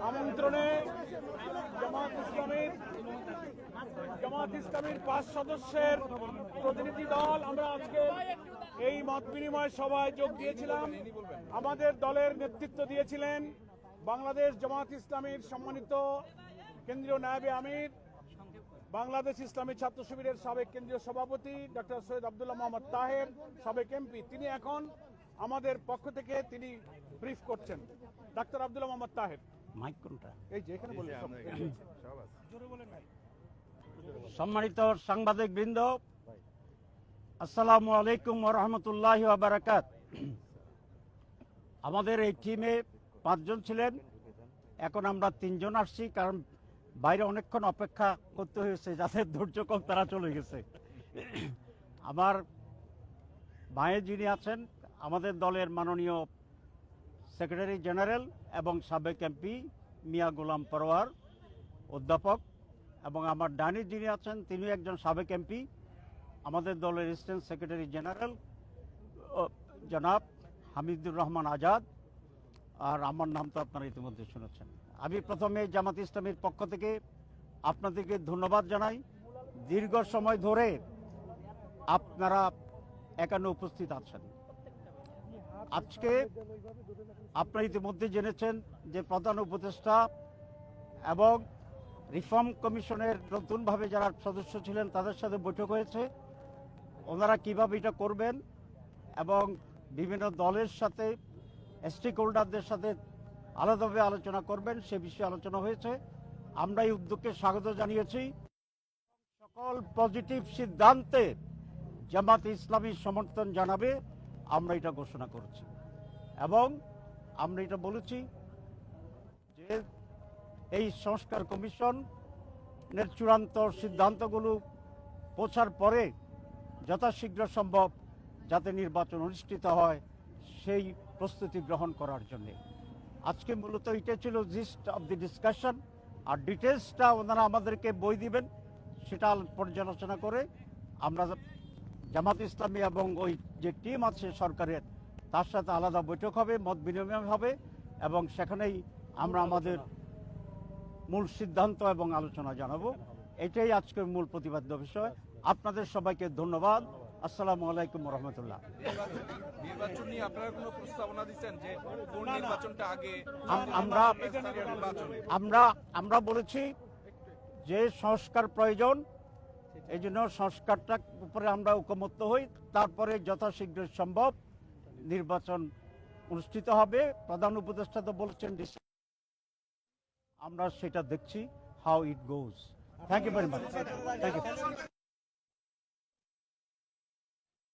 আমন্ত্রণে জামাত ইসলামীর 5 সদস্যের প্রতিনিধি দল আমরা আজকে এই মত বিনিময় সভায় যোগ দিয়েছিলাম। আমাদের দলের নেতৃত্ব দিয়েছিলেন বাংলাদেশ জামাত ইসলামীর সম্মানিত কেন্দ্রীয় নায়েবে আমির, বাংলাদেশ ইসলামী ছাত্র শিবিরের সাবেক কেন্দ্রীয় সভাপতি ডক্টর সৈয়দ আব্দুল্লাহ মোহাম্মদ তাহের, সাবেক এমপি। তিনি এখন আমাদের পক্ষ থেকে তিনি ব্রিফ করছেন। ডাক্তার আব্দুল্লাহ মোহাম্মদ তাহের, মাইক কোনটা? এই যে এখানে বলে সম্মানিত সাংবাদিক বৃন্দ, আসসালামু আলাইকুম ওয়া রাহমাতুল্লাহি ওয়া বারাকাতুহু। আমাদের এই টিমে 5 জন ছিলেন, এখন আমরা 3 জন আসছি, কারণ বাইরে অনেকক্ষণ অপেক্ষা করতে হয়েছে, যাদের ধৈর্য কম তারা চলে গেছে। আমার ভাইয়ে যিনি আছেন আমাদের দলের মাননীয় সেক্রেটারি জেনারেল এবং সাবেক এমপি মিয়া গোলাম পরোয়ার অধ্যাপক, এবং আমার ডানি যিনি আছেন তিনি একজন সাবেক এমপি, আমাদের দলের অ্যাসিস্ট্যান্ট সেক্রেটারি জেনারেল জনাব হামিদুর রহমান আজাদ, আর আমার নাম তো আপনারা ইতিমধ্যে শুনেছেন। আমি প্রথমে জামাত ইসলামীর পক্ষ থেকে আপনাদেরকে ধন্যবাদ জানাই। দীর্ঘ সময় ধরে আপনারা এখানে উপস্থিত আছেন। আজকে আপনারা ইতিমধ্যে জেনেছেন যে প্রধান উপদেষ্টা এবং রিফর্ম কমিশনের নতুনভাবে যারা সদস্য ছিলেন তাদের সাথে বৈঠক হয়েছে। ওনারা কিভাবে এটা করবেন এবং বিভিন্ন দলের সাথে স্টেক হোল্ডারদের সাথে আলাদাভাবে আলোচনা করবেন সে বিষয়ে আলোচনা হয়েছে। আমরা এই উদ্যোগকে স্বাগত জানিয়েছি। সকল পজিটিভ সিদ্ধান্তে জামাত ইসলামী সমর্থন জানাবে, আমরা এটা ঘোষণা করেছি এবং আমরা এটা বলেছি যে এই সংস্কার কমিশনের চূড়ান্ত সিদ্ধান্তগুলো পৌঁছার পরে যথাশীঘ্র সম্ভব যাতে নির্বাচন অনুষ্ঠিত হয় সেই প্রস্তুতি গ্রহণ করার জন্যে। আজকে মূলত এটা ছিল জিস্ট অফ দি ডিসকাশন, আর ডিটেলসটা ওনারা আমাদেরকে বই দিবেন, সেটা পর্যালোচনা করে আমরা জামাত ইসলামী এবং ওই যে টিম আছে সরকারের তার সাথে আলাদা বৈঠক হবে, মত বিনিময় হবে এবং সেখানেই আমরা আমাদের মূল সিদ্ধান্ত এবং আলোচনা জানাবো। এটাই আজকের মূল প্রতিপাদ্য বিষয়। আপনাদের সবাইকে ধন্যবাদ। আসসালামু আলাইকুম ওয়া রাহমাতুল্লাহ। নির্বাচন নিয়ে আপনারা কোনো প্রস্তাবনা দিচ্ছেন যে কোন নির্বাচনটা আগে? আমরা বলেছি যে সংস্কার প্রয়োজন, এই জন্য সংস্কারটার উপরে আমরা ঐকমত্য হই, তারপরে যথাশীঘ্র সম্ভব নির্বাচন অনুষ্ঠিত হবে। প্রধান উপদেষ্টা তো বলছেন আমরা সেটা দেখছি how it goes. Thank you very much. Thank you.